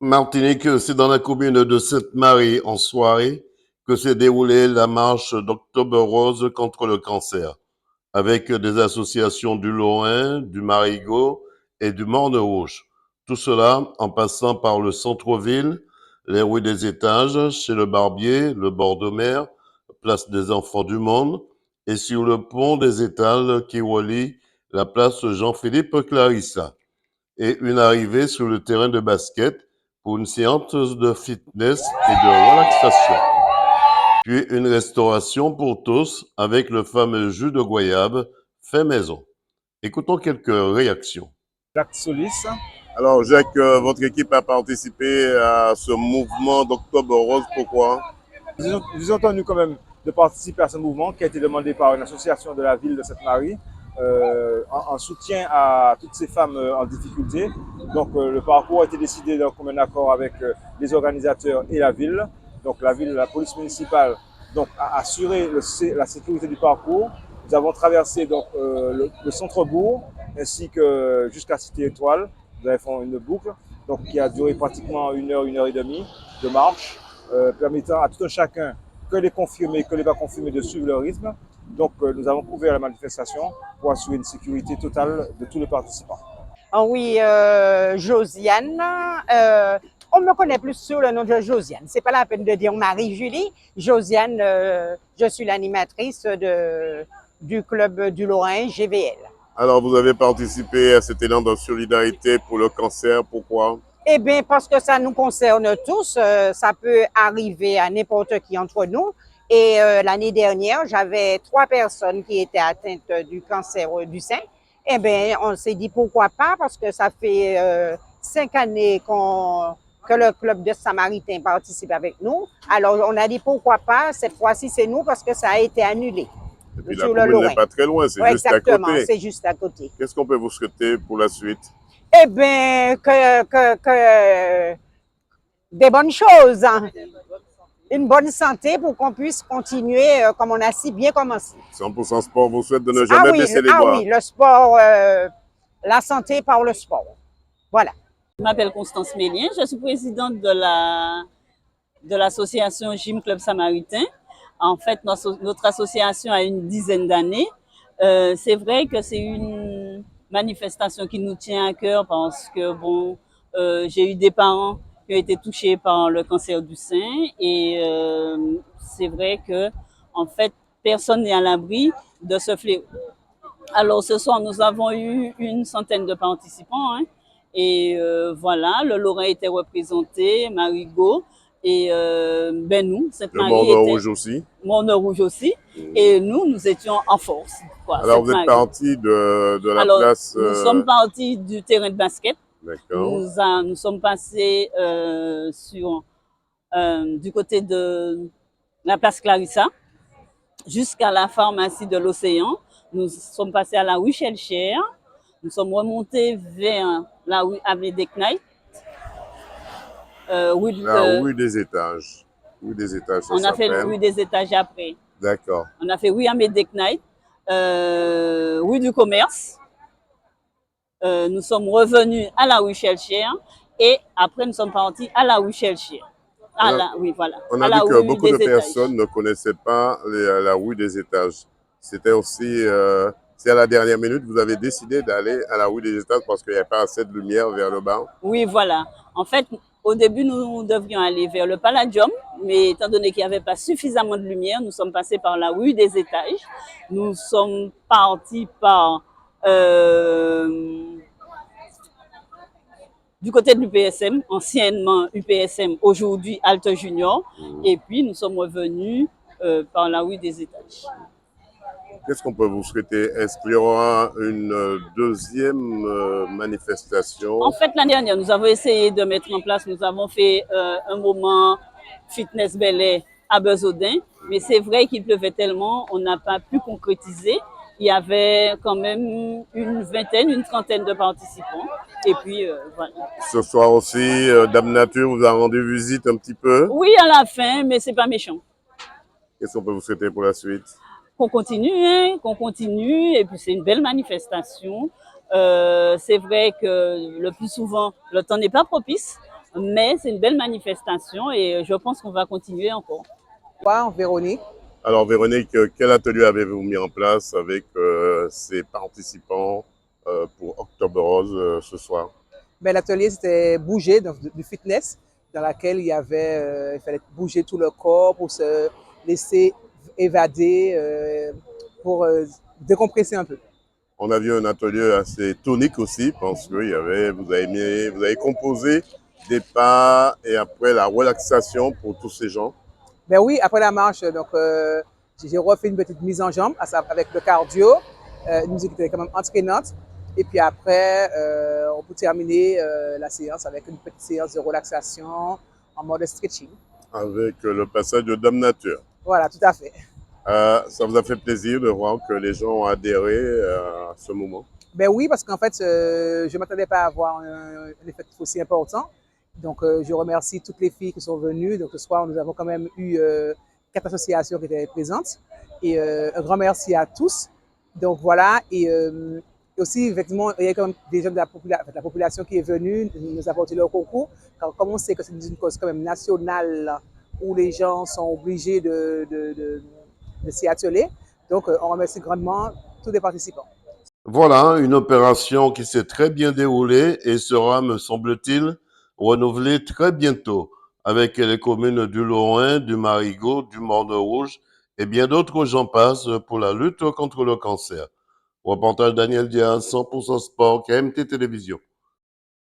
Martinique, c'est dans la commune de Sainte-Marie en soirée que s'est déroulée la marche d'Octobre Rose contre le cancer, avec des associations du Lorrain, du Marigot et du Morne Rouge. Tout cela en passant par le centre-ville, les rues des Étages, chez le Barbier, le bord de mer, place des Enfants du Monde, et sur le pont des Étals qui relie la place Jean-Philippe Clarissa, et une arrivée sur le terrain de basket pour une séance de fitness et de relaxation. Puis une restauration pour tous avec le fameux jus de goyave fait maison. Écoutons quelques réactions. Jacques Solis. Alors Jacques, votre équipe a participé à ce mouvement d'Octobre Rose, pourquoi? Nous avons tenu quand même de participer à ce mouvement qui a été demandé par une association de la ville de Sainte-Marie en soutien à toutes ces femmes en difficulté. Donc le parcours a été décidé d'un commun accord avec les organisateurs et la ville. Donc la ville, la police municipale donc, a assuré la sécurité du parcours. Nous avons traversé donc, le centre-bourg ainsi que jusqu'à Cité Étoile. Nous avons fait une boucle donc, qui a duré pratiquement une heure et demie de marche. Permettant à tout un chacun, que les confirmés, que les pas confirmés, de suivre le rythme. Donc, nous avons couvert la manifestation pour assurer une sécurité totale de tous les participants. Ah oui, Josiane. On me connaît plus sous le nom de Josiane. C'est pas la peine de dire Marie-Julie. Josiane, je suis l'animatrice du club du Lorrain, GVL. Alors vous avez participé à cet élan de solidarité pour le cancer, pourquoi? Eh bien, parce que ça nous concerne tous, ça peut arriver à n'importe qui entre nous. Et l'année dernière, j'avais 3 personnes qui étaient atteintes du cancer du sein. Eh bien, on s'est dit pourquoi pas, parce que ça fait 5 années que le club de Samaritains participe avec nous. Alors, on a dit pourquoi pas, cette fois-ci c'est nous, parce que ça a été annulé. Et puis la commune n'est pas très loin, c'est Ouais, juste à exactement, côté. c'est juste à côté. Qu'est-ce qu'on peut vous souhaiter pour la suite? Eh bien, que des bonnes choses, hein. Une bonne santé pour qu'on puisse continuer comme on a si bien commencé. 100% sport vous souhaite de ne jamais baisser les bras. Ah oui, le sport, la santé par le sport. Voilà. Je m'appelle Constance Mélien, je suis présidente de l'association Gym Club Samaritain. En fait, notre association a une dizaine d'années. C'est vrai que c'est une manifestation qui nous tient à cœur parce que bon, j'ai eu des parents qui ont été touchés par le cancer du sein et c'est vrai que en fait personne n'est à l'abri de ce fléau. Alors ce soir nous avons eu une centaine de participants hein, et voilà, le Lorrain était représenté, Marigot et nous, Le Morne Rouge aussi. Morne Rouge aussi. Et nous étions en force. Quoi, alors vous êtes parti de la place... Nous sommes partis du terrain de basket. D'accord. Nous sommes passés du côté de la place Clarissa jusqu'à la pharmacie de l'Océan. Nous sommes passés à la rue Shelcher. Nous sommes remontés vers la rue Amédée Knight. La rue des Étages. Rue des Étages, ça on a fait s'appelle. rue des Étages après. D'accord. On a fait rue Amédée Knight, rue du Commerce. Nous sommes revenus à la rue Shelcher et après nous sommes partis à la rue Shelcher. Oui, voilà. On a vu que beaucoup de personnes ne connaissaient pas la rue des Étages. C'était aussi, c'est à la dernière minute, vous avez décidé d'aller à la rue des Étages parce qu'il n'y avait pas assez de lumière vers le bas. Oui, voilà. En fait, au début, nous devrions aller vers le Palladium, mais étant donné qu'il n'y avait pas suffisamment de lumière, nous sommes passés par la rue des Étages. Nous sommes partis par du côté de l'UPSM, anciennement UPSM, aujourd'hui Alto Junior, et puis nous sommes revenus par la rue des Étages. Qu'est-ce qu'on peut vous souhaiter? Est-ce qu'il y aura une deuxième manifestation? En fait, l'année dernière, nous avons essayé de mettre en place, nous avons fait un moment fitness belay à Besaudin, mais c'est vrai qu'il pleuvait tellement, on n'a pas pu concrétiser. Il y avait quand même une trentaine de participants. Et puis, voilà. Ce soir aussi, Dame Nature vous a rendu visite un petit peu? Oui, à la fin, mais c'est pas méchant. Qu'est-ce qu'on peut vous souhaiter pour la suite? Qu'on continue, et puis c'est une belle manifestation. C'est vrai que le plus souvent, le temps n'est pas propice, Mais c'est une belle manifestation et je pense qu'on va continuer encore. Véronique. Alors Véronique, quel atelier avez-vous mis en place avec ces participants pour Octobre Rose ce soir? Ben, l'atelier, c'était bouger, donc du fitness, dans laquelle il fallait bouger tout le corps pour se laisser évader, pour décompresser un peu. On a vu un atelier assez tonique aussi, parce que vous avez composé des pas et après la relaxation pour tous ces gens. Ben oui, après la marche, donc j'ai refait une petite mise en jambe avec le cardio, une musique qui était quand même entraînante. Et puis après, on peut terminer la séance avec une petite séance de relaxation en mode stretching. Avec le passage de Dame Nature. Voilà, tout à fait. Ça vous a fait plaisir de voir que les gens ont adhéré à ce moment? Ben oui, parce qu'en fait, je ne m'attendais pas à avoir un effectif aussi important. Donc, je remercie toutes les filles qui sont venues. Donc, ce soir, nous avons quand même eu 4 associations qui étaient présentes. Et un grand merci à tous. Donc, voilà. Et aussi, effectivement, il y a quand même des gens de la population qui est venue nous apporter leur concours. Car comme on sait que c'est une cause quand même nationale où les gens sont obligés de s'y atteler. Donc, on remercie grandement tous les participants. Voilà, une opération qui s'est très bien déroulée et sera, me semble-t-il, renouvelée très bientôt avec les communes du Lorrain, du Marigot, du Morne-Rouge et bien d'autres j'en passe pour la lutte contre le cancer. Reportage Daniel Diaz, 100% Sport, KMT Télévision.